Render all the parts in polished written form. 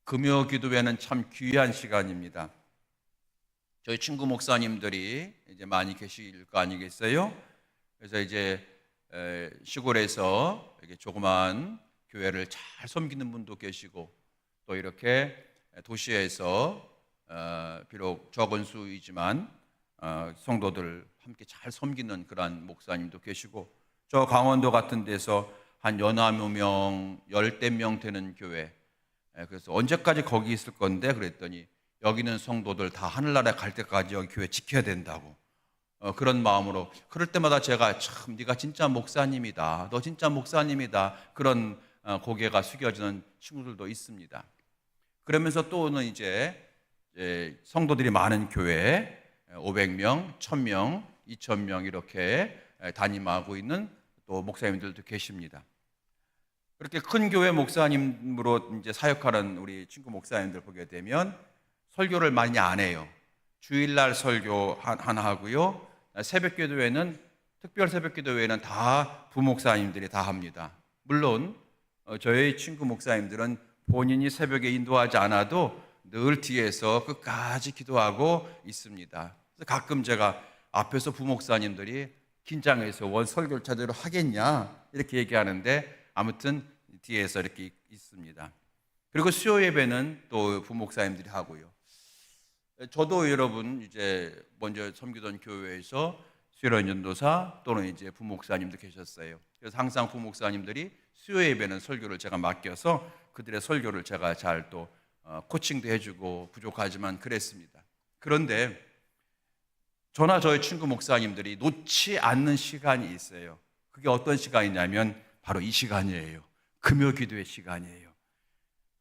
금요 기도회는 참 귀한 시간입니다. 저희 친구 목사님들이 이제 많이 계실 거 아니겠어요? 그래서 이제 시골에서 이렇게 조그만 교회를 잘 섬기는 분도 계시고, 또 이렇게 도시에서 비록 적은 수이지만 성도들 함께 잘 섬기는 그러한 목사님도 계시고, 저 강원도 같은 데서 한 연하무 명, 열대 명 되는 교회, 그래서 언제까지 거기 있을 건데 그랬더니 여기는 성도들 다 하늘나라에 갈 때까지 여기 교회 지켜야 된다고, 그런 마음으로 그럴 때마다 제가 참 네가 진짜 목사님이다, 너 진짜 목사님이다, 그런 고개가 숙여지는 친구들도 있습니다. 그러면서 또는 이제 성도들이 많은 교회 500명, 1000명, 2000명 이렇게 담임하고 있는 또 목사님들도 계십니다. 그렇게 큰 교회 목사님으로 이제 사역하는 우리 친구 목사님들 보게 되면 설교를 많이 안 해요. 주일날 설교 하나 하고요. 새벽 기도회는, 특별 새벽 기도회는 다 부목사님들이 다 합니다. 물론 저희 친구 목사님들은 본인이 새벽에 인도하지 않아도 늘 뒤에서 끝까지 기도하고 있습니다. 그래서 가끔 제가 앞에서 부목사님들이 긴장해서 원 설교를 제대로 하겠냐 이렇게 얘기하는데, 아무튼 뒤에서 이렇게 있습니다. 그리고 수요 예배는 또 부목사님들이 하고요. 저도 여러분 이제 먼저 섬기던 교회에서 수요일 전도사 또는 이제 부목사님도 계셨어요. 그래서 항상 부목사님들이 수요 예배는 설교를 제가 맡겨서 그들의 설교를 제가 잘 또 코칭도 해주고, 부족하지만 그랬습니다. 그런데 저나 저희 친구 목사님들이 놓지 않는 시간이 있어요. 그게 어떤 시간이냐면 바로 이 시간이에요. 금요 기도의 시간이에요.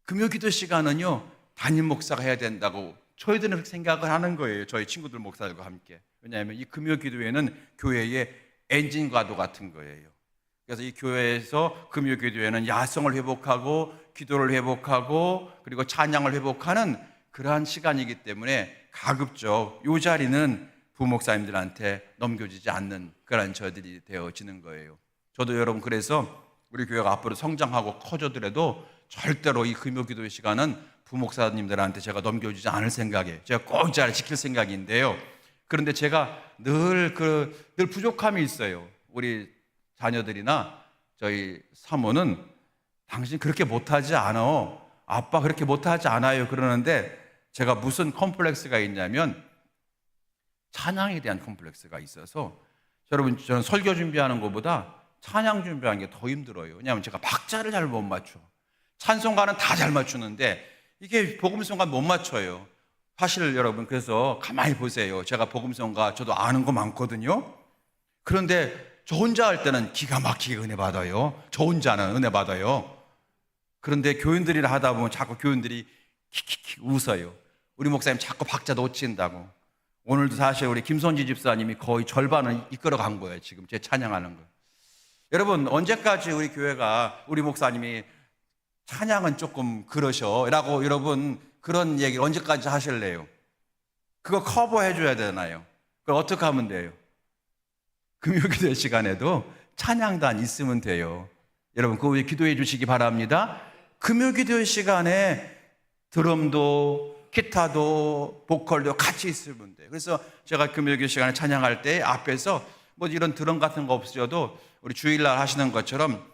금요 기도 시간은요, 담임 목사가 해야 된다고 저희들은 생각을 하는 거예요. 저희 친구들 목사들과 함께. 왜냐하면 이 금요 기도회는 교회의 엔진과도 같은 거예요. 그래서 이 교회에서 금요 기도회는 야성을 회복하고 기도를 회복하고 그리고 찬양을 회복하는 그러한 시간이기 때문에 가급적 이 자리는 부목사님들한테 넘겨지지 않는 그런 저들이 되어지는 거예요. 저도 여러분 그래서 우리 교회가 앞으로 성장하고 커져더라도 절대로 이 금요 기도의 시간은 부목사님들한테 제가 넘겨주지 않을 생각이에요. 제가 꼭 잘 지킬 생각인데요. 그런데 제가 늘 부족함이 있어요. 우리 자녀들이나 저희 사모는 당신 그렇게 못하지 않아, 아빠 그렇게 못하지 않아요 그러는데, 제가 무슨 컴플렉스가 있냐면 찬양에 대한 컴플렉스가 있어서, 여러분 저는 설교 준비하는 것보다 찬양 준비하는 게 더 힘들어요. 왜냐하면 제가 박자를 잘 못 맞춰. 찬송가는 다 잘 맞추는데 이게 복음성가 못 맞춰요. 사실 여러분, 그래서 가만히 보세요. 제가 복음성가 저도 아는 거 많거든요. 그런데 저 혼자 할 때는 기가 막히게 은혜 받아요. 저 혼자는 은혜 받아요. 그런데 교인들이랑 하다 보면 자꾸 교인들이 킥킥킥 웃어요. 우리 목사님 자꾸 박자 놓친다고. 오늘도 사실 우리 김선지 집사님이 거의 절반을 이끌어 간 거예요. 지금 제 찬양하는 거. 여러분, 언제까지 우리 교회가 우리 목사님이 찬양은 조금 그러셔 라고 여러분 그런 얘기 언제까지 하실래요? 그거 커버해 줘야 되나요? 그걸 어떻게 하면 돼요? 금요기도 시간에도 찬양단 있으면 돼요. 여러분 그거 기도해 주시기 바랍니다. 금요기도 시간에 드럼도 기타도 보컬도 같이 있으면 돼요. 그래서 제가 금요기도 시간에 찬양할 때 앞에서 뭐 이런 드럼 같은 거 없어도 우리 주일날 하시는 것처럼,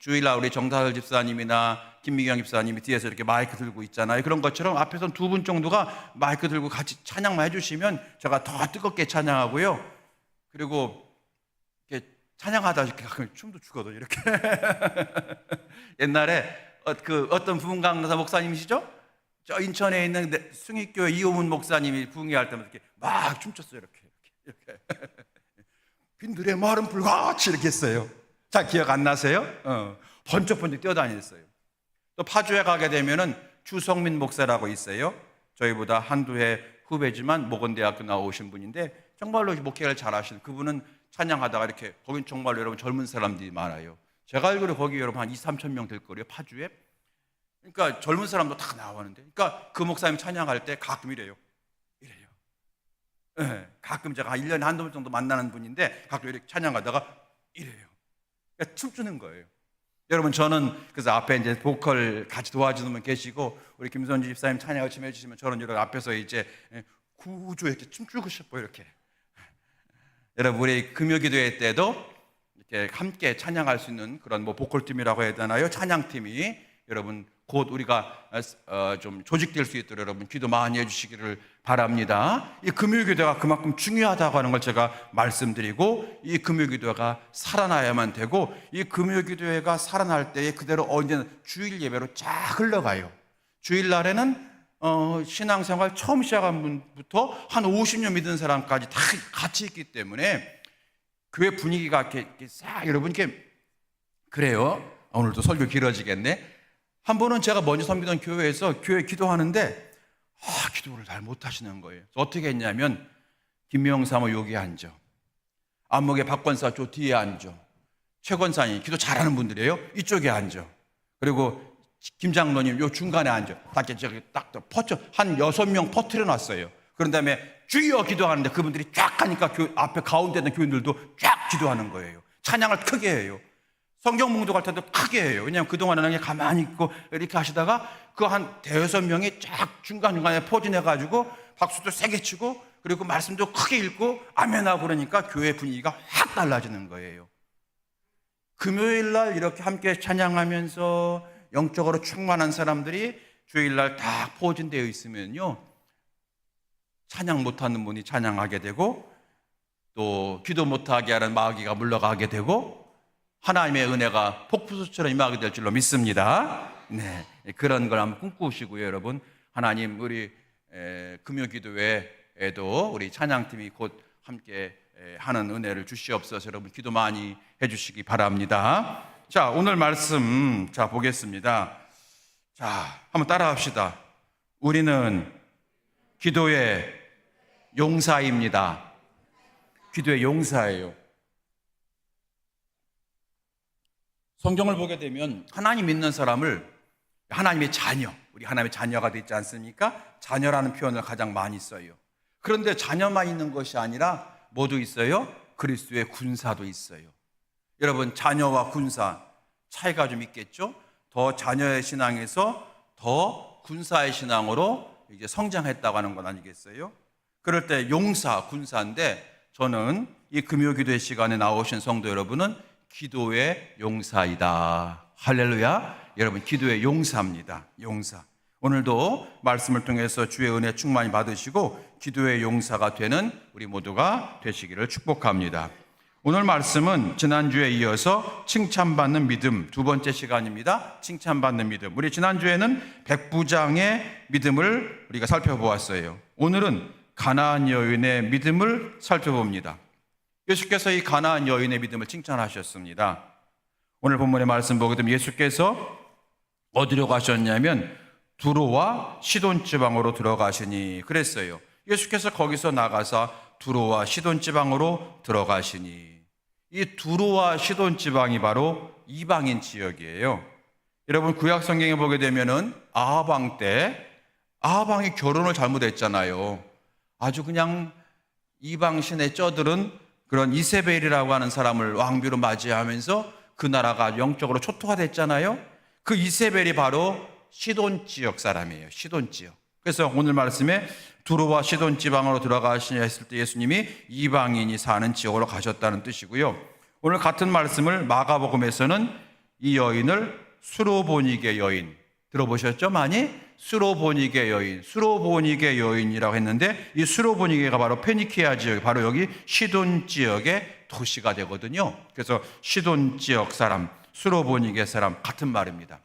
주일날 우리 정다설 집사님이나 김미경 집사님이 뒤에서 이렇게 마이크 들고 있잖아요. 그런 것처럼 앞에서 두 분 정도가 마이크 들고 같이 찬양만 해주시면 제가 더 뜨겁게 찬양하고요. 그리고 이렇게 찬양하다 이렇게 가끔 춤도 추거든요. 이렇게 옛날에 어떤 부흥강사 목사님이시죠? 저 인천에 있는 승익교회 이호문 목사님이 부흥회할 때마다 이렇게 막 춤췄어요. 이렇게 빈들의 마른 불같이 이렇게 했어요. 잘 기억 안 나세요? 번쩍번쩍 뛰어다녔어요. 또 파주에 가게 되면은 주성민 목사라고 있어요. 저희보다 한두 해 후배지만 모건대학교 나오신 분인데 정말로 목회를 잘하시는 그분은 찬양하다가 이렇게, 거긴 정말로 여러분 젊은 사람들이 많아요. 제가 알기로 거기 여러분 한 2, 3천 명 될 거예요, 파주에. 그러니까 젊은 사람도 다 나오는데, 그러니까 그 목사님 찬양할 때 가끔 이래요. 네, 가끔 제가 1년에 한두 번 정도 만나는 분인데 가끔 이렇게 찬양하다가 이래요. 그러니까 춤추는 거예요. 여러분, 저는 그래서 앞에 이제 보컬 같이 도와주는 분 계시고 우리 김선주 집사님 찬양을 좀 해주시면 저는 이렇게 앞에서 이제 구주 이렇게 춤추고 싶어요. 이렇게. 여러분, 우리 금요기도회 때도 이렇게 함께 찬양할 수 있는 그런 뭐 보컬팀이라고 해야 되나요? 찬양팀이 여러분 곧 우리가 좀 조직될 수 있도록 여러분 기도 많이 해주시기를 바랍니다. 이 금요기도가 그만큼 중요하다고 하는 걸 제가 말씀드리고, 이 금요기도가 살아나야만 되고, 이 금요기도회가 살아날 때에 그대로 언제는 주일 예배로 쫙 흘러가요. 주일날에는 신앙생활 처음 시작한 분부터 한 50년 믿은 사람까지 다 같이 있기 때문에 교회 분위기가 이렇게 싹 여러분 이렇게 그래요. 오늘도 설교 길어지겠네. 한 번은 제가 먼저 섬기던 교회에서 교회 기도하는데 기도를 잘 못하시는 거예요. 어떻게 했냐면 김명사모 여기 앉아, 안목의 박권사 저 뒤에 앉아, 최권사님 기도 잘하는 분들이에요. 이쪽에 앉아, 그리고 김장로님 요 중간에 앉아. 딱 퍼쳐 한 6명 퍼트려 놨어요. 그런 다음에 주여 기도하는데 그분들이 쫙 하니까 앞에 가운데 있는 교인들도 쫙 기도하는 거예요. 찬양을 크게 해요. 성경 몽독할 때도 크게 해요. 왜냐하면 그동안은 그냥 가만히 있고 이렇게 하시다가 그 한 대여섯 명이 쫙 중간중간에 포진해가지고 박수도 세게 치고 그리고 말씀도 크게 읽고 아멘하고 그러니까 교회 분위기가 확 달라지는 거예요. 금요일날 이렇게 함께 찬양하면서 영적으로 충만한 사람들이 주일날 다 포진되어 있으면요, 찬양 못하는 분이 찬양하게 되고 또 기도 못하게 하는 마귀가 물러가게 되고 하나님의 은혜가 폭포수처럼 임하게 될 줄로 믿습니다. 네, 그런 걸 한번 꿈꾸시고요, 여러분. 하나님 우리 금요기도회에도 우리 찬양팀이 곧 함께 하는 은혜를 주시옵소서. 여러분 기도 많이 해주시기 바랍니다. 자, 오늘 말씀 보겠습니다. 자, 한번 따라합시다. 우리는 기도의 용사입니다. 기도의 용사예요. 성경을 보게 되면 하나님 믿는 사람을 하나님의 자녀, 우리 하나님의 자녀가 되지 않습니까? 자녀라는 표현을 가장 많이 써요. 그런데 자녀만 있는 것이 아니라 뭐도 있어요? 그리스도의 군사도 있어요. 여러분, 자녀와 군사 차이가 좀 있겠죠? 더 자녀의 신앙에서 더 군사의 신앙으로 이제 성장했다고 하는 건 아니겠어요? 그럴 때 용사, 군사인데 저는 이 금요기도의 시간에 나오신 성도 여러분은 기도의 용사이다. 할렐루야. 여러분 기도의 용사입니다. 용사. 오늘도 말씀을 통해서 주의 은혜 충만히 받으시고 기도의 용사가 되는 우리 모두가 되시기를 축복합니다. 오늘 말씀은 지난주에 이어서 칭찬받는 믿음 두 번째 시간입니다. 칭찬받는 믿음. 우리 지난주에는 백부장의 믿음을 우리가 살펴보았어요. 오늘은 가나안 여인의 믿음을 살펴봅니다. 예수께서 이 가나안 여인의 믿음을 칭찬하셨습니다. 오늘 본문의 말씀 보게 되면 예수께서 어디로 가셨냐면 두로와 시돈 지방으로 들어가시니 그랬어요. 예수께서 거기서 나가서 두로와 시돈 지방으로 들어가시니, 이 두로와 시돈 지방이 바로 이방인 지역이에요. 여러분 구약 성경에 보게 되면은 아합 왕 때 아합 왕이 결혼을 잘못했잖아요. 아주 그냥 이방 신의 쩌들은 그런 이세벨이라고 하는 사람을 왕비로 맞이하면서 그 나라가 영적으로 초토화 됐잖아요. 그 이세벨이 바로 시돈 지역 사람이에요. 시돈 지역. 그래서 오늘 말씀에 두로와 시돈 지방으로 들어가시냐 했을 때 예수님이 이방인이 사는 지역으로 가셨다는 뜻이고요. 오늘 같은 말씀을 마가복음에서는 이 여인을 수로보니게 여인, 들어보셨죠? 많이? 수로보니게 여인, 수로보니게 여인이라고 했는데 이 수로보니게가 바로 페니키아 지역, 바로 여기 시돈 지역의 도시가 되거든요. 그래서 시돈 지역 사람, 수로보니게 사람 같은 말입니다.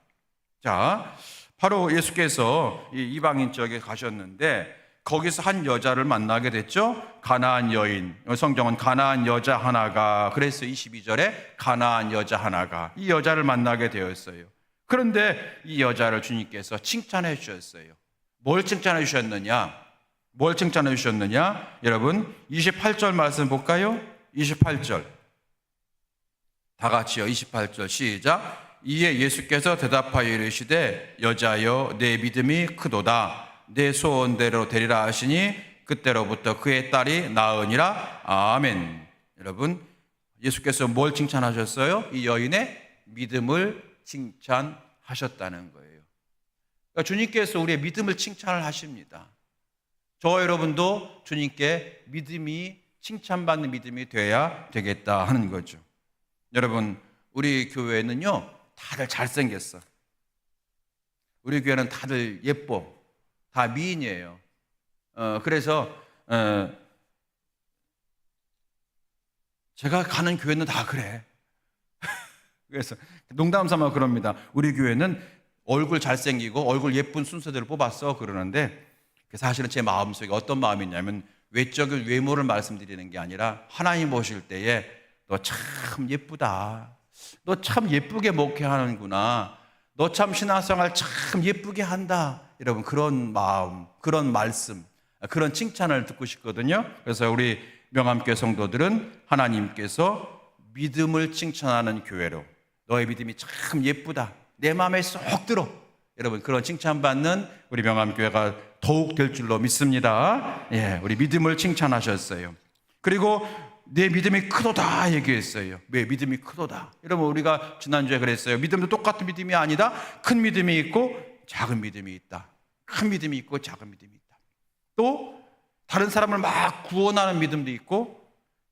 자, 바로 예수께서 이 이방인 지역에 가셨는데 거기서 한 여자를 만나게 됐죠. 가나안 여인, 성경은 가나안 여자 하나가, 그래서 22절에 가나안 여자 하나가 이 여자를 만나게 되었어요. 그런데 이 여자를 주님께서 칭찬해 주셨어요. 뭘 칭찬해 주셨느냐? 뭘 칭찬해 주셨느냐? 여러분 28절 말씀 볼까요? 28절 다 같이요. 28절 시작. 이에 예수께서 대답하여 이르시되 여자여 내 믿음이 크도다. 내 소원대로 되리라 하시니 그때로부터 그의 딸이 나으니라. 아멘. 여러분 예수께서 뭘 칭찬하셨어요? 이 여인의 믿음을 칭찬하셨다는 거예요. 그러니까 주님께서 우리의 믿음을 칭찬을 하십니다. 저와 여러분도 주님께 믿음이 칭찬받는 믿음이 돼야 되겠다 하는 거죠. 여러분, 우리 교회는요 다들 잘생겼어. 우리 교회는 다들 예뻐. 다 미인이에요. 그래서 제가 가는 교회는 다 그래. 그래서 농담 삼아 그럽니다. 우리 교회는 얼굴 잘생기고 얼굴 예쁜 순서대로 뽑았어 그러는데, 사실은 제 마음속에 어떤 마음이 있냐면 외적인 외모를 말씀드리는 게 아니라 하나님 보실 때에 너 참 예쁘다, 너 참 예쁘게 목회하는구나, 너 참 신앙생활 참 예쁘게 한다, 여러분 그런 마음, 그런 말씀, 그런 칭찬을 듣고 싶거든요. 그래서 우리 명암교회 성도들은 하나님께서 믿음을 칭찬하는 교회로, 너의 믿음이 참 예쁘다, 내 마음에 쏙 들어, 여러분 그런 칭찬받는 우리 명암교회가 더욱 될 줄로 믿습니다. 예, 우리 믿음을 칭찬하셨어요. 그리고 내 믿음이 크도다 얘기했어요. 왜 믿음이 크도다? 여러분 우리가 지난주에 그랬어요. 믿음도 똑같은 믿음이 아니다. 큰 믿음이 있고 작은 믿음이 있다. 큰 믿음이 있고 작은 믿음이 있다. 또 다른 사람을 막 구원하는 믿음도 있고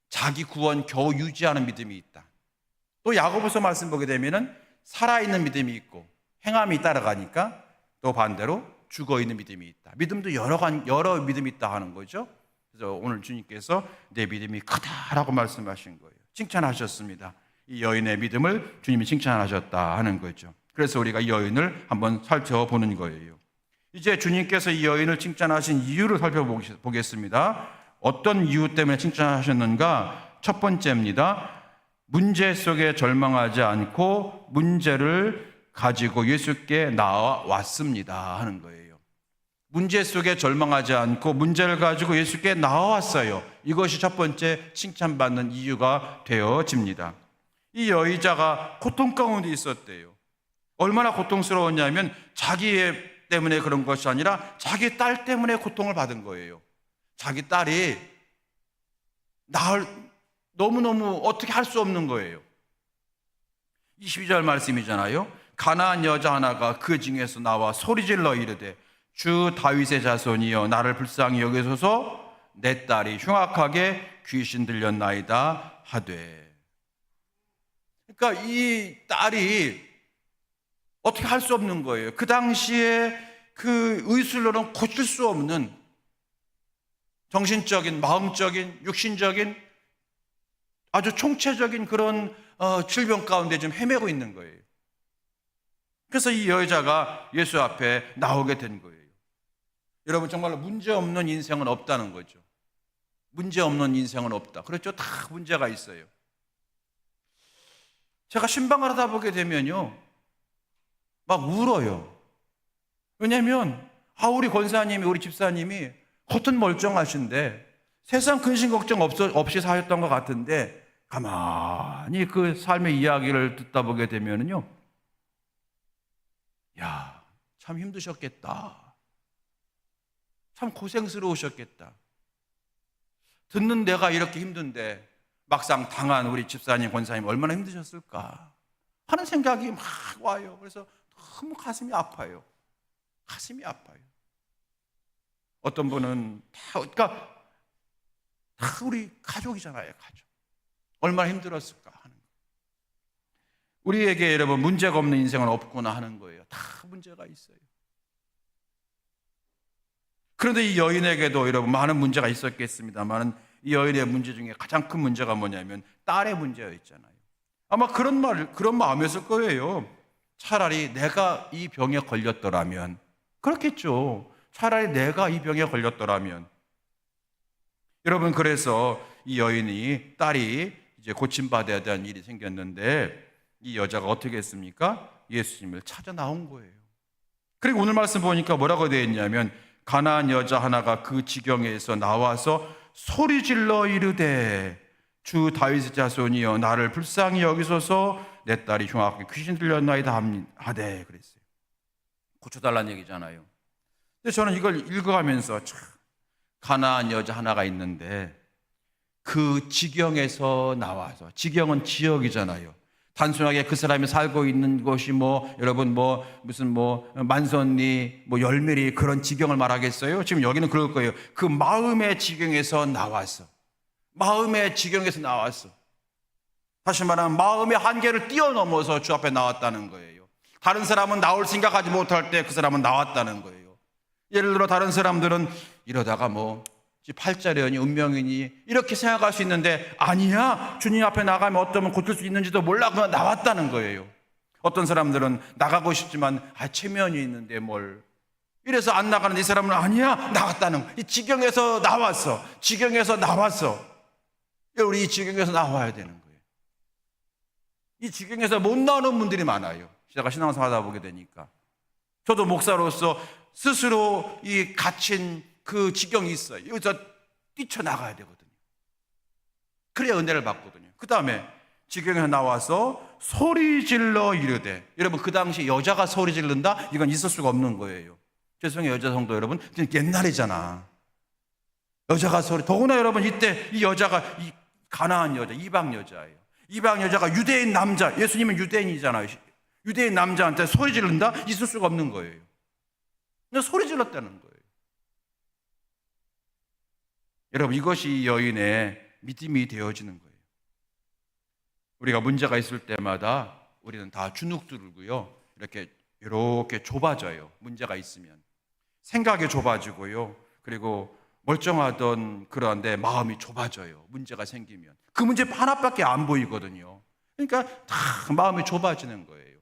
자기 구원 겨우 유지하는 믿음이 있다. 또 야고보서 말씀 보게 되면은 살아있는 믿음이 있고 행함이 따라가니까 또 반대로 죽어있는 믿음이 있다. 믿음도 여러 믿음이 있다 하는 거죠. 그래서 오늘 주님께서 내 믿음이 크다라고 말씀하신 거예요. 칭찬하셨습니다. 이 여인의 믿음을 주님이 칭찬하셨다 하는 거죠. 그래서 우리가 이 여인을 한번 살펴보는 거예요. 이제 주님께서 이 여인을 칭찬하신 이유를 살펴보겠습니다. 어떤 이유 때문에 칭찬하셨는가? 첫 번째입니다. 문제 속에 절망하지 않고 문제를 가지고 예수께 나와왔습니다 하는 거예요. 문제 속에 절망하지 않고 문제를 가지고 예수께 나와왔어요. 이것이 첫 번째 칭찬받는 이유가 되어집니다. 이 여의자가 고통 가운데 있었대요. 얼마나 고통스러웠냐면 자기 때문에 그런 것이 아니라 자기 딸 때문에 고통을 받은 거예요. 자기 딸이 너무너무 어떻게 할 수 없는 거예요. 22절 말씀이잖아요. 가나안 여자 하나가 그 중에서 나와 소리질러 이르되 주 다윗의 자손이여 나를 불쌍히 여기소서, 내 딸이 흉악하게 귀신 들렸나이다 하되. 그러니까 이 딸이 어떻게 할 수 없는 거예요. 그 당시에 그 의술로는 고칠 수 없는 정신적인, 마음적인, 육신적인 아주 총체적인 그런 질병 가운데 좀 헤매고 있는 거예요. 그래서 이 여자가 예수 앞에 나오게 된 거예요. 여러분 정말로 문제 없는 인생은 없다는 거죠. 문제 없는 인생은 없다. 그렇죠? 다 문제가 있어요. 제가 신방을 하다 보게 되면요 막 울어요. 왜냐하면 우리 권사님이, 우리 집사님이 겉은 멀쩡하신데 세상 근심 걱정 없이 사셨던 것 같은데 가만히 그 삶의 이야기를 듣다 보게 되면요, 야, 참 힘드셨겠다. 참 고생스러우셨겠다. 듣는 내가 이렇게 힘든데 막상 당한 우리 집사님, 권사님 얼마나 힘드셨을까 하는 생각이 막 와요. 그래서 너무 가슴이 아파요. 가슴이 아파요. 어떤 분은 그러니까 다 우리 가족이잖아요. 가족. 얼마나 힘들었을까 하는 거예요. 우리에게 여러분 문제가 없는 인생은 없구나 하는 거예요. 다 문제가 있어요. 그런데 이 여인에게도 여러분 많은 문제가 있었겠습니다만 이 여인의 문제 중에 가장 큰 문제가 뭐냐면 딸의 문제였잖아요. 아마 그런 마음이었을 거예요. 차라리 내가 이 병에 걸렸더라면, 그렇겠죠. 차라리 내가 이 병에 걸렸더라면. 여러분 그래서 이 여인이 딸이 이제 고침받아야 되는 일이 생겼는데 이 여자가 어떻게 했습니까? 예수님을 찾아 나온 거예요. 그리고 오늘 말씀 보니까 뭐라고 되어 있냐면 가나안 여자 하나가 그 지경에서 나와서 소리질러 이르되 주 다윗의 자손이여 나를 불쌍히 여기소서, 내 딸이 흉악하게 귀신 들렸나이다 하되 그랬어요. 고쳐달라는 얘기잖아요. 근데 저는 이걸 읽어가면서 참 가나안 여자 하나가 있는데 그 지경에서 나와서, 지경은 지역이잖아요. 단순하게 그 사람이 살고 있는 것이 여러분 무슨 만선리 열매리 그런 지경을 말하겠어요? 지금 여기는 그럴 거예요. 그 마음의 지경에서 나왔어. 마음의 지경에서 나왔어. 다시 말하면 마음의 한계를 뛰어넘어서 주 앞에 나왔다는 거예요. 다른 사람은 나올 생각하지 못할 때 그 사람은 나왔다는 거예요. 예를 들어 다른 사람들은 이러다가 팔자련이 운명이니 이렇게 생각할 수 있는데, 아니야, 주님 앞에 나가면 어쩌면 고칠 수 있는지도 몰라, 그냥 나왔다는 거예요. 어떤 사람들은 나가고 싶지만 체면이 있는데 이래서 안 나가는 이 사람은 아니야, 나갔다는 거예요. 이 지경에서 나왔어. 지경에서 나왔어. 우리 이 지경에서 나와야 되는 거예요. 이 지경에서 못 나오는 분들이 많아요. 제가 신앙생활 하다 보게 되니까. 저도 목사로서 스스로 이 갇힌 그 지경이 있어요. 여기서 뛰쳐나가야 되거든요. 그래야 은혜를 받거든요. 그 다음에 지경에서 나와서 소리 질러 이르되, 여러분 그 당시 여자가 소리 지른다? 이건 있을 수가 없는 거예요. 죄송해요, 여자 성도 여러분, 옛날이잖아. 여자가 더구나 여러분 이때 이 여자가 이 가나안 여자, 이방 여자예요. 이방 여자가 유대인 남자, 예수님은 유대인이잖아요. 유대인 남자한테 소리 지른다? 있을 수가 없는 거예요. 그냥 소리 질렀다는 거예요. 여러분, 이것이 여인의 믿음이 되어지는 거예요. 우리가 문제가 있을 때마다 우리는 다 주눅 들고요, 이렇게 좁아져요. 문제가 있으면 생각이 좁아지고요, 그리고 멀쩡하던 그런데 마음이 좁아져요. 문제가 생기면 그 문제 하나밖에 안 보이거든요. 그러니까 다 마음이 좁아지는 거예요.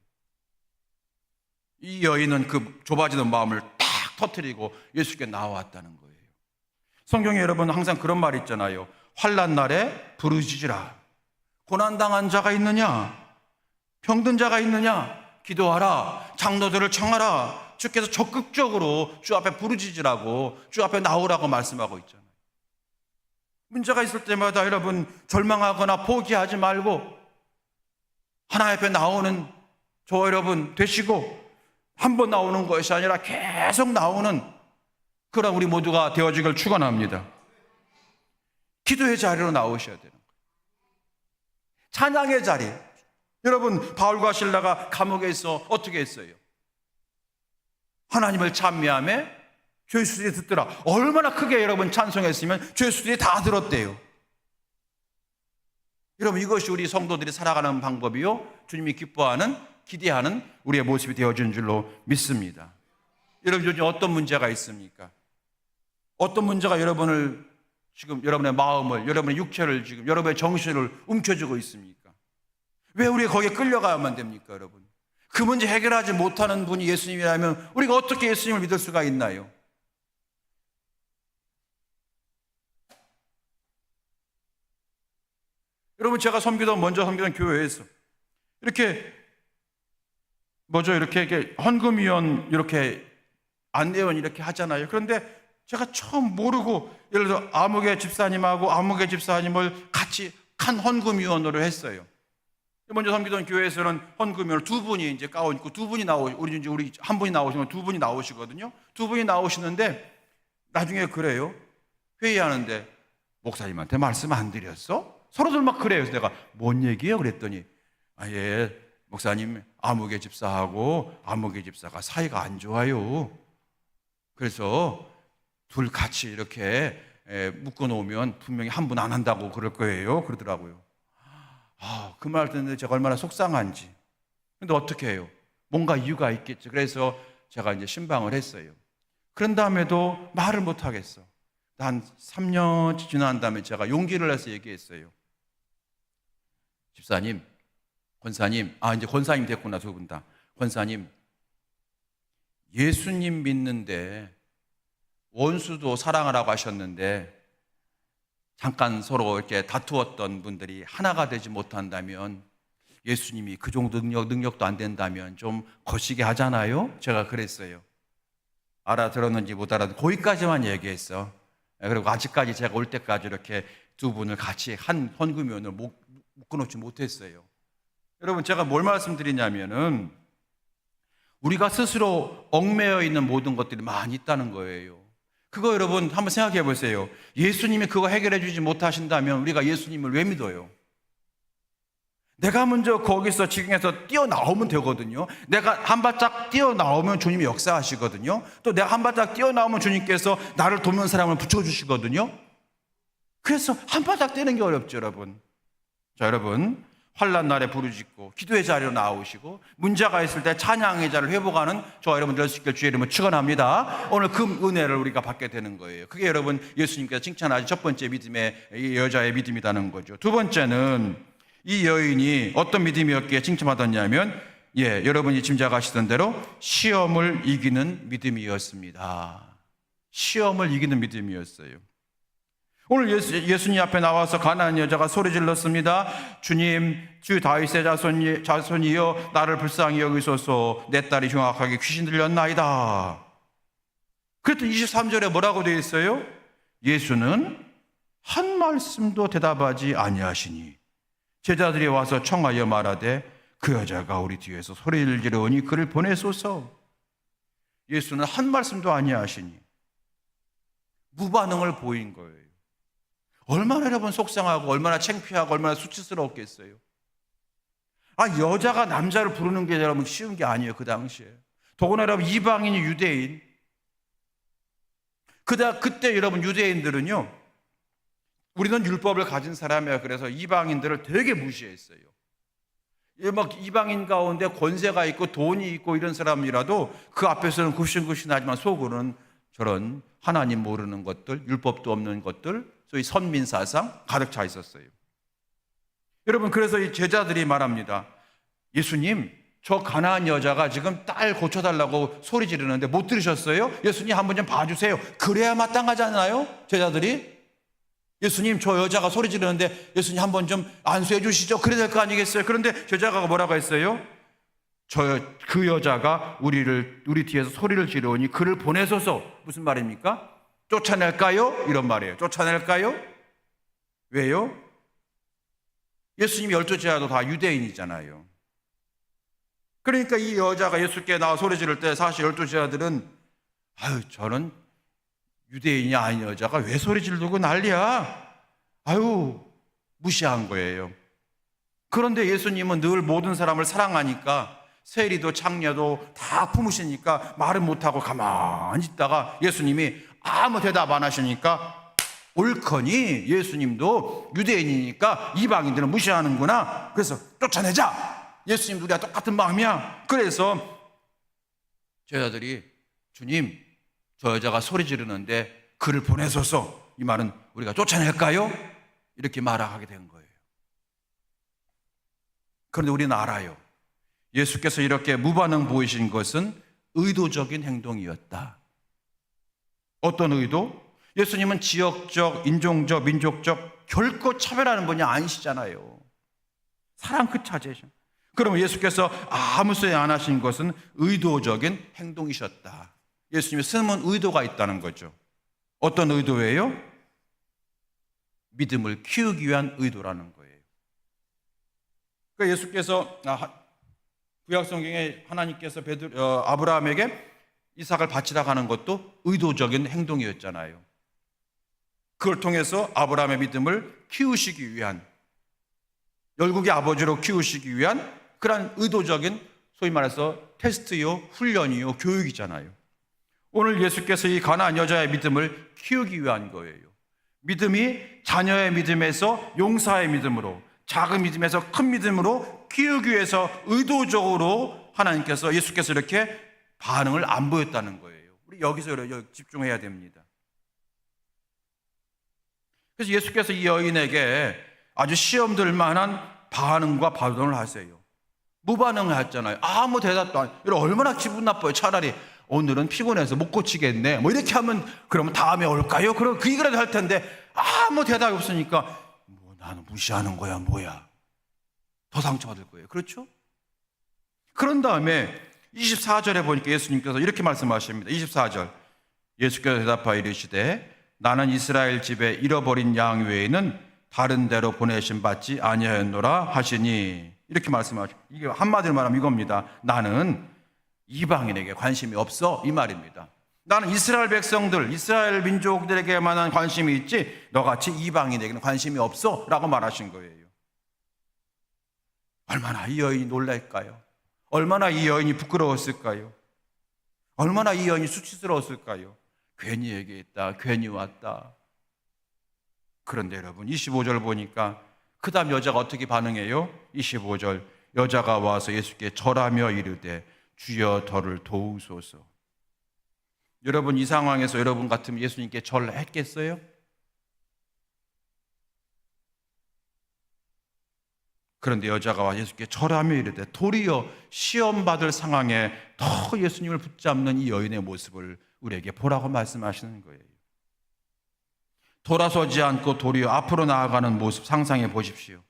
이 여인은 그 좁아지는 마음을 딱 터뜨리고 예수께 나왔다는 거예요. 성경에 여러분 항상 그런 말이 있잖아요. 환난 날에 부르짖으라. 고난당한 자가 있느냐, 병든 자가 있느냐, 기도하라. 장로들을 청하라. 주께서 적극적으로 주 앞에 부르짖으라고, 주 앞에 나오라고 말씀하고 있잖아요. 문제가 있을 때마다 여러분 절망하거나 포기하지 말고 하나님 앞에 나오는 저 여러분 되시고, 한 번 나오는 것이 아니라 계속 나오는 그런 우리 모두가 되어지길 축원합니다. 기도의 자리로 나오셔야 되는 거예요. 찬양의 자리. 여러분 바울과 실라가 감옥에 있어 어떻게 했어요? 하나님을 찬미하며 죄수들이 듣더라. 얼마나 크게 여러분 찬송했으면 죄수들이 다 들었대요. 여러분 이것이 우리 성도들이 살아가는 방법이요, 주님이 기뻐하는, 기대하는 우리의 모습이 되어지는 줄로 믿습니다. 여러분 요즘 어떤 문제가 있습니까? 어떤 문제가 여러분을 지금, 여러분의 마음을, 여러분의 육체를, 지금 여러분의 정신을 움켜쥐고 있습니까? 왜 우리가 거기에 끌려가야만 됩니까, 여러분? 그 문제 해결하지 못하는 분이 예수님이라면 우리가 어떻게 예수님을 믿을 수가 있나요? 여러분 제가 먼저 섬기던 교회에서 이렇게 이렇게 헌금위원, 이렇게 안내원 이렇게 하잖아요. 그런데 제가 처음 모르고, 예를 들어 아무개 집사님하고 아무개 집사님을 같이 한 헌금위원으로 했어요. 먼저 섬기던 교회에서는 헌금위원 두 분이 이제 가운 있고, 두 분이 우리 한 분이 나오시면 두 분이 나오시거든요. 두 분이 나오시는데 나중에 그래요. 회의하는데 목사님한테 말씀 안 드렸어? 서로들 막 그래요. 그래서 내가 뭔 얘기예요? 그랬더니 예, 목사님 아무개 집사하고 아무개 집사가 사이가 안 좋아요. 그래서 둘 같이 이렇게 묶어 놓으면 분명히 한 분 안 한다고 그럴 거예요. 그러더라고요. 그 말 듣는데 제가 얼마나 속상한지. 근데 어떻게 해요? 뭔가 이유가 있겠죠. 그래서 제가 이제 신방을 했어요. 그런 다음에도 말을 못 하겠어. 한 3년 지난 다음에 제가 용기를 내서 얘기했어요. 집사님, 권사님, 이제 권사님 됐구나, 두 분 다. 권사님, 예수님 믿는데 원수도 사랑하라고 하셨는데 잠깐 서로 이렇게 다투었던 분들이 하나가 되지 못한다면, 예수님이 그 정도 능력도 안 된다면 좀 거시기 하잖아요? 제가 그랬어요. 알아들었는지 못 알아듣는지 거기까지만 얘기했어. 그리고 아직까지 제가 올 때까지 이렇게 두 분을 같이 한 헌금위원을 묶어놓지 못했어요. 여러분 제가 뭘 말씀드리냐면은, 우리가 스스로 얽매여 있는 모든 것들이 많이 있다는 거예요. 그거 여러분 한번 생각해 보세요. 예수님이 그거 해결해 주지 못하신다면 우리가 예수님을 왜 믿어요? 내가 먼저 거기서 지경에서 뛰어나오면 되거든요. 내가 한 발짝 뛰어나오면 주님이 역사하시거든요. 또 내가 한 발짝 뛰어나오면 주님께서 나를 돕는 사람을 붙여주시거든요. 그래서 한 발짝 뛰는 게 어렵죠, 여러분. 자, 여러분, 환난 날에 부르짖고 기도의 자리로 나오시고 문제가 있을 때 찬양의 자리를 회복하는 저와 여러분 될 수 있길 주의 이름으로 축원합니다. 오늘 그 은혜를 우리가 받게 되는 거예요. 그게 여러분 예수님께서 칭찬하신 첫 번째 믿음의 이 여자의 믿음이라는 거죠. 두 번째는 이 여인이 어떤 믿음이었기에 칭찬받았냐면 여러분이 짐작하시던 대로 시험을 이기는 믿음이었습니다. 시험을 이기는 믿음이었어요. 오늘 예수님 앞에 나와서 가나안 여자가 소리 질렀습니다. 주님, 주 다윗의 자손이여 나를 불쌍히 여기소서. 내 딸이 흉악하게 귀신 들렸나이다. 그랬더니 23절에 뭐라고 되어 있어요? 예수는 한 말씀도 대답하지 아니하시니 제자들이 와서 청하여 말하되 그 여자가 우리 뒤에서 소리를 지르니 그를 보내소서. 예수는 한 말씀도 아니하시니 무반응을 보인 거예요. 얼마나 여러분 속상하고 얼마나 창피하고 얼마나 수치스러웠겠어요. 여자가 남자를 부르는 게 여러분 쉬운 게 아니에요. 그 당시에. 더구나 여러분 이방인이 유대인. 그때 여러분 유대인들은요, 우리는 율법을 가진 사람이야. 그래서 이방인들을 되게 무시했어요. 막 이방인 가운데 권세가 있고 돈이 있고 이런 사람이라도 그 앞에서는 굽신굽신하지만 속으로는 저런 하나님 모르는 것들, 율법도 없는 것들, 소위 선민사상 가득 차 있었어요. 여러분, 그래서 이 제자들이 말합니다. 예수님, 저 가나안 여자가 지금 딸 고쳐달라고 소리 지르는데 못 들으셨어요? 예수님 한번 좀 봐주세요. 그래야 마땅하잖아요, 제자들이. 예수님, 저 여자가 소리 지르는데 예수님 한번 좀 안수해 주시죠. 그래야 될 거 아니겠어요? 그런데 제자가 뭐라고 했어요? 그 여자가 우리 뒤에서 소리를 지르니 그를 보내소서. 무슨 말입니까? 쫓아낼까요? 이런 말이에요. 쫓아낼까요? 왜요? 예수님 12제자도 다 유대인이잖아요. 그러니까 이 여자가 예수께 나와 소리 지를 때 사실 12제자들은 저는 유대인이 아닌 여자가 왜 소리 지르고 난리야? 무시한 거예요. 그런데 예수님은 늘 모든 사람을 사랑하니까 세리도 창녀도 다 품으시니까 말은 못하고 가만히 있다가 예수님이 아무 대답 안 하시니까 옳거니 예수님도 유대인이니까 이방인들은 무시하는구나. 그래서 쫓아내자. 예수님도 우리가 똑같은 마음이야. 그래서 제자들이 주님, 저 여자가 소리 지르는데 그를 보내소서. 이 말은 우리가 쫓아낼까요? 이렇게 말하게 된 거예요. 그런데 우리는 알아요. 예수께서 이렇게 무반응 보이신 것은 의도적인 행동이었다. 어떤 의도? 예수님은 지역적, 인종적, 민족적 결코 차별하는 분이 아니시잖아요. 사랑 끝자체죠. 그러면 예수께서 아무 소리 안 하신 것은 의도적인 행동이셨다. 예수님의 숨은 의도가 있다는 거죠. 어떤 의도예요? 믿음을 키우기 위한 의도라는 거예요. 그러니까 예수께서 구약성경에 하나님께서 아브라함에게 이삭을 바치라고 하는 것도 의도적인 행동이었잖아요. 그걸 통해서 아브라함의 믿음을 키우시기 위한, 열국의 아버지로 키우시기 위한 그런 의도적인, 소위 말해서 테스트요, 훈련이요, 교육이잖아요. 오늘 예수께서 이 가나안 여자의 믿음을 키우기 위한 거예요. 믿음이 자녀의 믿음에서 용사의 믿음으로, 작은 믿음에서 큰 믿음으로 키우기 위해서 의도적으로 하나님께서, 예수께서 이렇게 반응을 안 보였다는 거예요. 우리 여기서 집중해야 됩니다. 그래서 예수께서 이 여인에게 아주 시험들 만한 반응과 반응을 하세요. 무반응을 했잖아요. 아무 대답도 안, 얼마나 기분 나빠요. 차라리 오늘은 피곤해서 못 고치겠네, 뭐 이렇게 하면 그러면 다음에 올까요? 그럼 그 얘기라도 할 텐데 아무 대답이 없으니까 나는 무시하는 거야, 뭐야. 더 상처받을 거예요. 그렇죠? 그런 다음에 24절에 보니까 예수님께서 이렇게 말씀하십니다. 24절, 예수께서 대답하여 이르시되 나는 이스라엘 집에 잃어버린 양 외에는 다른 데로 보내심 받지 아니하였노라 하시니, 이렇게 말씀하시고, 이게 한마디로 말하면 이겁니다. 나는 이방인에게 관심이 없어, 이 말입니다. 나는 이스라엘 백성들, 이스라엘 민족들에게만 관심이 있지 너같이 이방인에게는 관심이 없어 라고 말하신 거예요. 얼마나 이 여인이 놀랄까요? 얼마나 이 여인이 부끄러웠을까요? 얼마나 이 여인이 수치스러웠을까요? 괜히 얘기했다, 괜히 왔다. 그런데 여러분 25절 보니까 그 다음 여자가 어떻게 반응해요? 25절, 여자가 와서 예수께 절하며 이르되 주여 저를 도우소서. 여러분 이 상황에서 여러분 같으면 예수님께 절했겠어요? 그런데 여자가 와 예수께 절하며 이르되 도리어 시험받을 상황에 더 예수님을 붙잡는 이 여인의 모습을 우리에게 보라고 말씀하시는 거예요. 돌아서지 않고 도리어 앞으로 나아가는 모습 상상해 보십시오.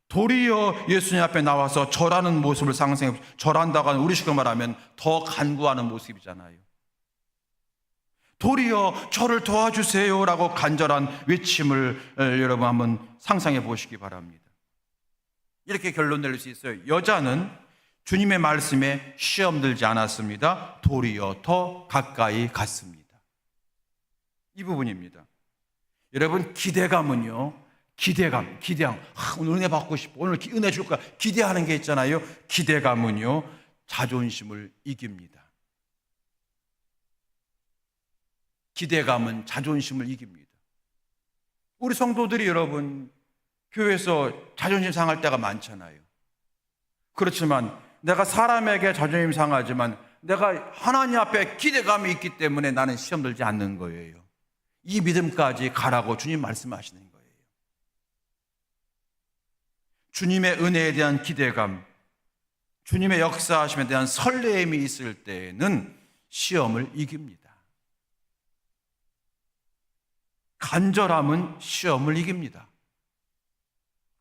도리어 예수님 앞에 나와서 절하는 모습을 상상해 보십시오. 절한다고 하는 우리식으로 말하면 더 간구하는 모습이잖아요. 도리어 저를 도와주세요라고 간절한 외침을 여러분 한번 상상해 보시기 바랍니다. 이렇게 결론 낼 수 있어요. 여자는 주님의 말씀에 시험 들지 않았습니다. 도리어 더 가까이 갔습니다. 이 부분입니다. 여러분 기대감은요, 기대감. 오늘 은혜 받고 싶어, 오늘 은혜 줄 거야, 기대하는 게 있잖아요. 기대감은요 자존심을 이깁니다. 기대감은 자존심을 이깁니다. 우리 성도들이 여러분 교회에서 자존심 상할 때가 많잖아요. 그렇지만 내가 사람에게 자존심 상하지만 내가 하나님 앞에 기대감이 있기 때문에 나는 시험 들지 않는 거예요. 이 믿음까지 가라고 주님 말씀하시는 거예요. 주님의 은혜에 대한 기대감, 주님의 역사하심에 대한 설레임이 있을 때에는 시험을 이깁니다. 간절함은 시험을 이깁니다.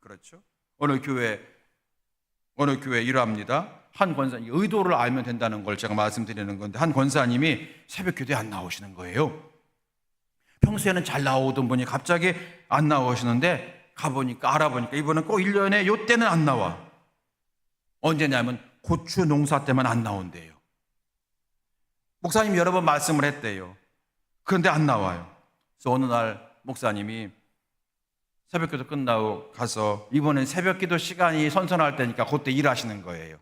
그렇죠? 어느 교회 이러합니다. 한 권사님, 의도를 알면 된다는 걸 제가 말씀드리는 건데, 한 권사님이 새벽 기도에 안 나오시는 거예요. 평소에는 잘 나오던 분이 갑자기 안 나오시는데 알아보니까 이분은 꼭 1년에 요 때는 안 나와. 언제냐면 고추 농사 때만 안 나온대요. 목사님이 여러 번 말씀을 했대요. 그런데 안 나와요. 그래서 어느 날 목사님이 새벽기도 끝나고 가서 이번엔 새벽기도 시간이 선선할 때니까 그때 일하시는 거예요.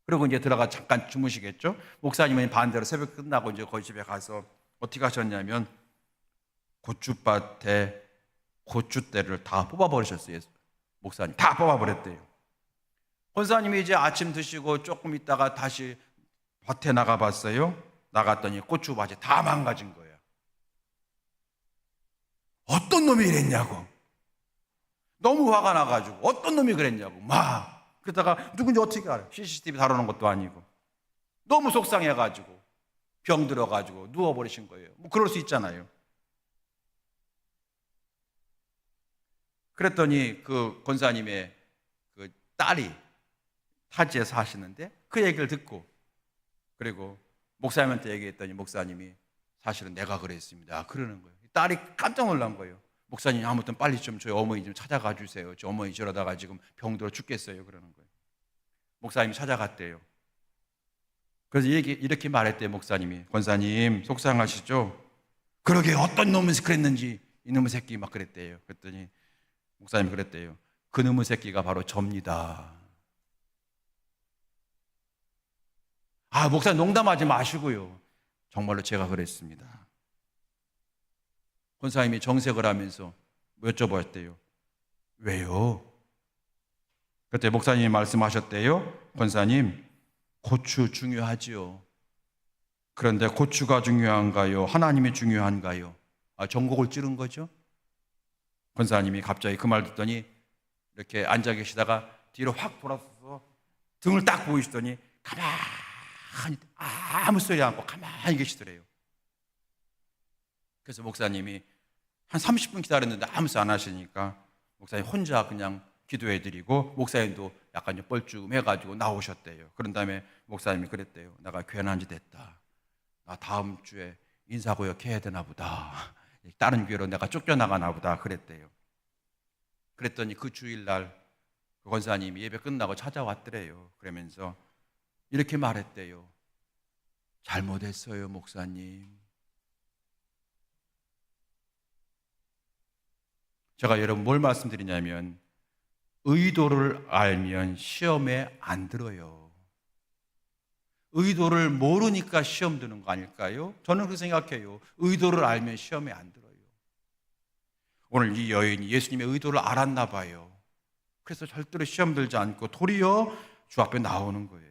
그리고 이제 들어가 잠깐 주무시겠죠. 목사님은 반대로 새벽 끝나고 이제 거기 집에 가서 어떻게 하셨냐면 고추밭에 고추대를 다 뽑아버리셨어요. 목사님 다 뽑아버렸대요. 권사님이 이제 아침 드시고 조금 있다가 다시 밭에 나가봤어요. 나갔더니 고추밭이 다 망가진 거예요. 어떤 놈이 이랬냐고. 너무 화가 나가지고 어떤 놈이 그랬냐고 막 그러다가 누군지 어떻게 알아요? CCTV 다루는 것도 아니고 너무 속상해가지고 병 들어가지고 누워버리신 거예요. 뭐 그럴 수 있잖아요. 그랬더니 그 권사님의 그 딸이 타지에 사시는데 그 얘기를 듣고 그리고 목사님한테 얘기했더니 목사님이 사실은 내가 그랬습니다 그러는 거예요. 딸이 깜짝 놀란 거예요. 목사님 아무튼 빨리 좀 저희 어머니 좀 찾아가 주세요. 저 어머니 저러다가 지금 병들어 죽겠어요 그러는 거예요. 목사님이 찾아갔대요. 그래서 이렇게 말했대요. 목사님이, 권사님 속상하시죠? 그러게 어떤 놈이 그랬는지 이놈의 새끼 막 그랬대요. 그랬더니 목사님이 그랬대요. 그 놈의 새끼가 바로 접니다. 목사님 농담하지 마시고요. 정말로 제가 그랬습니다. 권사님이 정색을 하면서 여쭤봤대요. 왜요? 그때 목사님이 말씀하셨대요. 권사님, 고추 중요하지요. 그런데 고추가 중요한가요? 하나님이 중요한가요? 전곡을 찌른 거죠. 권사님이 갑자기 그 말 듣더니 이렇게 앉아 계시다가 뒤로 확 돌아서서 등을 딱 보이시더니 가만히 아무 소리 않고 가만히 계시더래요. 그래서 목사님이 한 30분 기다렸는데 아무 소리 안 하시니까 목사님 혼자 그냥 기도해드리고 목사님도 약간 좀 뻘쭘해가지고 나오셨대요. 그런 다음에 목사님이 그랬대요. 내가 괜한 짓 했다. 나 다음 주에 인사고역 해야 되나 보다. 다른 교회로 내가 쫓겨나가나 보다 그랬대요. 그랬더니 그 주일날 그 권사님이 예배 끝나고 찾아왔더래요. 그러면서 이렇게 말했대요. 잘못했어요 목사님. 제가 여러분 뭘 말씀드리냐면 의도를 알면 시험에 안 들어요. 의도를 모르니까 시험 드는 거 아닐까요? 저는 그렇게 생각해요. 의도를 알면 시험에 안 들어요. 오늘 이 여인이 예수님의 의도를 알았나 봐요. 그래서 절대로 시험 들지 않고 도리어 주 앞에 나오는 거예요.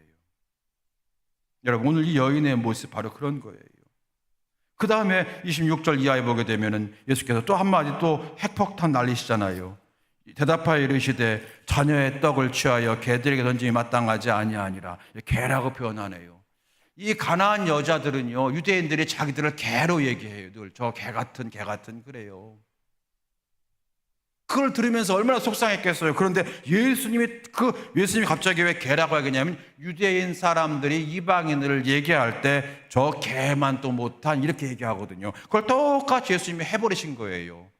여러분, 오늘 이 여인의 모습 바로 그런 거예요. 그 다음에 26절 이하에 보게 되면은 예수께서 또 한마디 또 핵폭탄 날리시잖아요. 대답하여 이르시되 자녀의 떡을 취하여 개들에게 던짐이 마땅하지 아니하니라. 개라고 표현하네요. 이 가나안 여자들은요, 유대인들이 자기들을 개로 얘기해요. 늘 저 개 같은 그래요. 그걸 들으면서 얼마나 속상했겠어요. 그런데 예수님이 갑자기 왜 개라고 하겠냐면 유대인 사람들이 이방인을 얘기할 때 저 개만 또 못한 이렇게 얘기하거든요. 그걸 똑같이 예수님이 해버리신 거예요.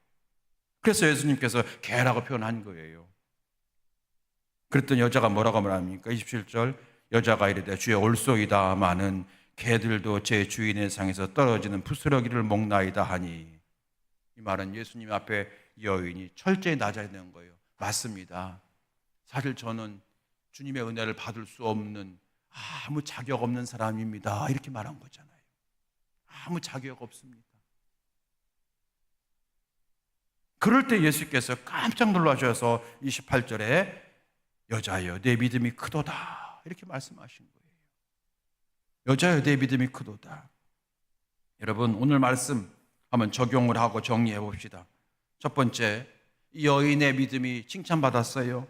그래서 예수님께서 개라고 표현한 거예요. 그랬더니 여자가 뭐라고 말합니까? 27절 여자가 이르되 주여 올소이다마는 개들도 제 주인의 상에서 떨어지는 부스러기를 먹나이다 하니, 이 말은 예수님 앞에 여인이 철저히 낮아야 되는 거예요. 맞습니다. 사실 저는 주님의 은혜를 받을 수 없는 아무 자격 없는 사람입니다. 이렇게 말한 거잖아요. 아무 자격 없습니다. 그럴 때 예수께서 깜짝 놀라셔서 28절에 여자여 내 믿음이 크도다 이렇게 말씀하신 거예요. 여자여 내 믿음이 크도다. 여러분, 오늘 말씀 한번 적용을 하고 정리해 봅시다. 첫 번째, 이 여인의 믿음이 칭찬받았어요.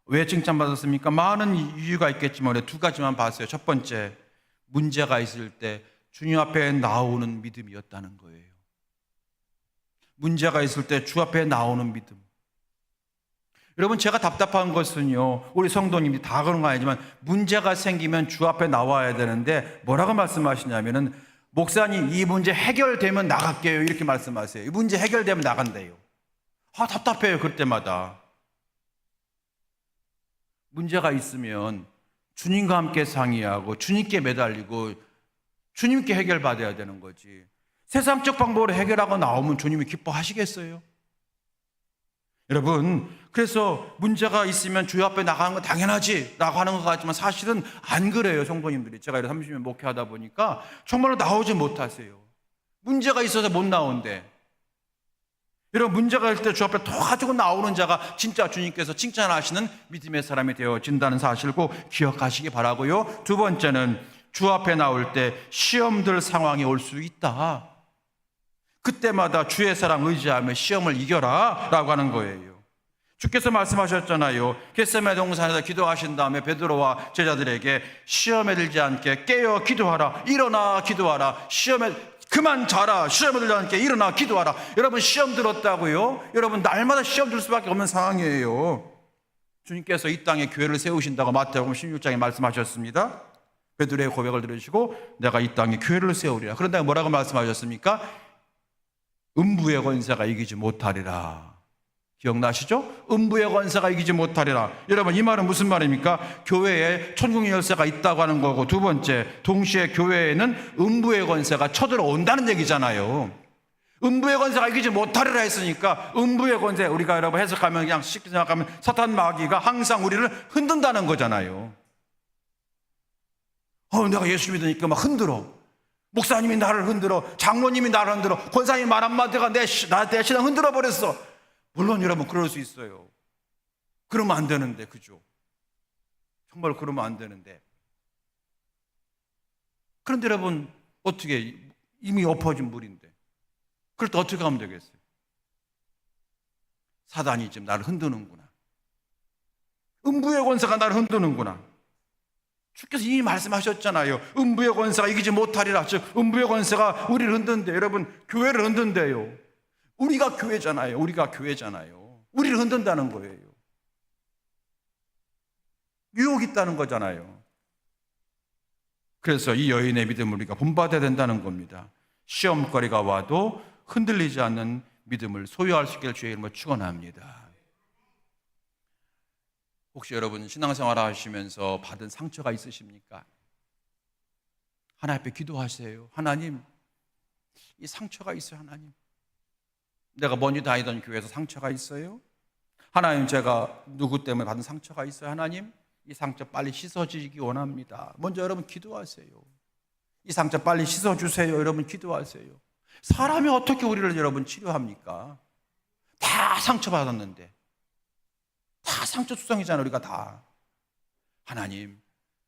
왜 칭찬받았습니까? 많은 이유가 있겠지만 우리 두 가지만 봤어요. 첫 번째, 문제가 있을 때 주님 앞에 나오는 믿음이었다는 거예요. 문제가 있을 때 주 앞에 나오는 믿음. 여러분, 제가 답답한 것은요, 우리 성도님들이 다 그런 거 아니지만 문제가 생기면 주 앞에 나와야 되는데 뭐라고 말씀하시냐면은 목사님 이 문제 해결되면 나갈게요 이렇게 말씀하세요. 이 문제 해결되면 나간대요. 답답해요. 그럴 때마다. 문제가 있으면 주님과 함께 상의하고 주님께 매달리고 주님께 해결받아야 되는 거지. 세상적 방법으로 해결하고 나오면 주님이 기뻐하시겠어요? 여러분, 그래서 문제가 있으면 주여 앞에 나가는 건 당연하지 라고 하는 것 같지만 사실은 안 그래요. 성도님들이 제가 30년 목회하다 보니까 정말로 나오지 못하세요. 문제가 있어서 못 나온대. 여러분, 문제가 있을 때 주 앞에 더 가지고 나오는 자가 진짜 주님께서 칭찬하시는 믿음의 사람이 되어진다는 사실을 꼭 기억하시기 바라고요. 두 번째는 주 앞에 나올 때 시험들 상황이 올 수 있다. 그때마다 주의 사랑 의지하며 시험을 이겨라 라고 하는 거예요. 주께서 말씀하셨잖아요. 겟세마네 동산에서 기도하신 다음에 베드로와 제자들에게 시험에 들지 않게 깨어 기도하라. 일어나 기도하라. 그만 자라. 시험에 들지 않게 일어나 기도하라. 여러분, 시험 들었다고요? 여러분, 날마다 시험 들 수밖에 없는 상황이에요. 주님께서 이 땅에 교회를 세우신다고 마태복음 16장에 말씀하셨습니다. 베드로의 고백을 들으시고 내가 이 땅에 교회를 세우리라. 그런데 뭐라고 말씀하셨습니까? 음부의 권세가 이기지 못하리라. 기억나시죠? 음부의 권세가 이기지 못하리라. 여러분, 이 말은 무슨 말입니까? 교회에 천국의 열쇠가 있다고 하는 거고, 두 번째, 동시에 교회에는 음부의 권세가 쳐들어온다는 얘기잖아요. 음부의 권세가 이기지 못하리라 했으니까 음부의 권세, 우리가 여러분 해석하면 그냥 쉽게 생각하면 사탄 마귀가 항상 우리를 흔든다는 거잖아요. 내가 예수 믿으니까 막 흔들어. 목사님이 나를 흔들어. 장로님이 나를 흔들어. 권사님 말 한마디가 나 대신에 흔들어 버렸어. 물론 여러분 그럴 수 있어요. 그러면 안 되는데, 그죠? 정말 그러면 안 되는데. 그런데 여러분, 어떻게, 이미 엎어진 물인데 그럴 때 어떻게 하면 되겠어요? 사단이 지금 나를 흔드는구나. 음부의 권세가 나를 흔드는구나. 주께서 이미 말씀하셨잖아요. 음부의 권세가 이기지 못하리라. 즉 음부의 권세가 우리를 흔든대. 여러분, 교회를 흔든대요. 우리가 교회잖아요. 우리를 흔든다는 거예요. 유혹이 있다는 거잖아요. 그래서 이 여인의 믿음을 우리가 본받아야 된다는 겁니다. 시험거리가 와도 흔들리지 않는 믿음을 소유할 수 있기를 주의 이름으로 축원합니다. 혹시 여러분 신앙생활 하시면서 받은 상처가 있으십니까? 하나님 앞에 기도하세요. 하나님, 이 상처가 있어요. 하나님, 내가 먼저 다니던 교회에서 상처가 있어요? 하나님, 제가 누구 때문에 받은 상처가 있어요? 하나님, 이 상처 빨리 씻어지기 원합니다. 먼저 여러분 기도하세요. 이 상처 빨리 씻어주세요. 여러분 기도하세요. 사람이 어떻게 우리를 여러분 치료합니까? 다 상처받았는데, 다 상처 투성이잖아요. 우리가 다. 하나님,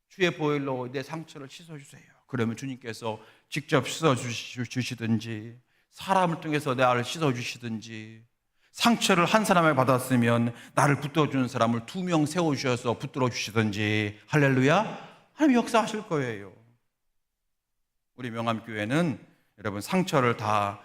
주의 보혈로 내 상처를 씻어주세요. 그러면 주님께서 직접 씻어주시든지, 사람을 통해서 나를 씻어주시든지, 상처를 한 사람에게 받았으면 나를 붙들어주는 사람을 2명 세워주셔서 붙들어주시든지, 할렐루야, 하나님 역사하실 거예요. 우리 명암교회는 여러분 상처를 다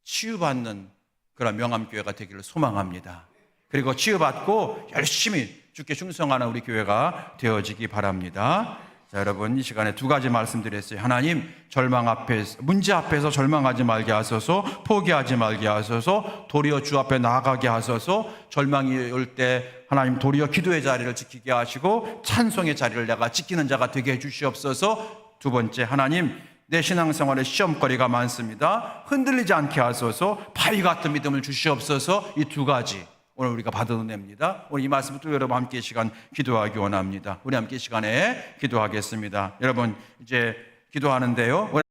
치유받는 그런 명암교회가 되기를 소망합니다. 그리고 치유받고 열심히 주께 충성하는 우리 교회가 되어지기 바랍니다. 자, 여러분, 이 시간에 2가지 말씀드렸어요. 하나님, 절망 앞에서, 문제 앞에서 절망하지 말게 하소서, 포기하지 말게 하소서, 도리어 주 앞에 나아가게 하소서, 절망이 올 때 하나님 도리어 기도의 자리를 지키게 하시고 찬송의 자리를 내가 지키는 자가 되게 해주시옵소서. 2번째, 하나님, 내 신앙생활에 시험거리가 많습니다. 흔들리지 않게 하소서, 바위 같은 믿음을 주시옵소서. 이 2가지 오늘 우리가 받은 은혜입니다. 오늘 이 말씀을 또 여러분 함께 시간 기도하기 원합니다. 우리 함께 시간에 기도하겠습니다. 여러분, 이제 기도하는데요,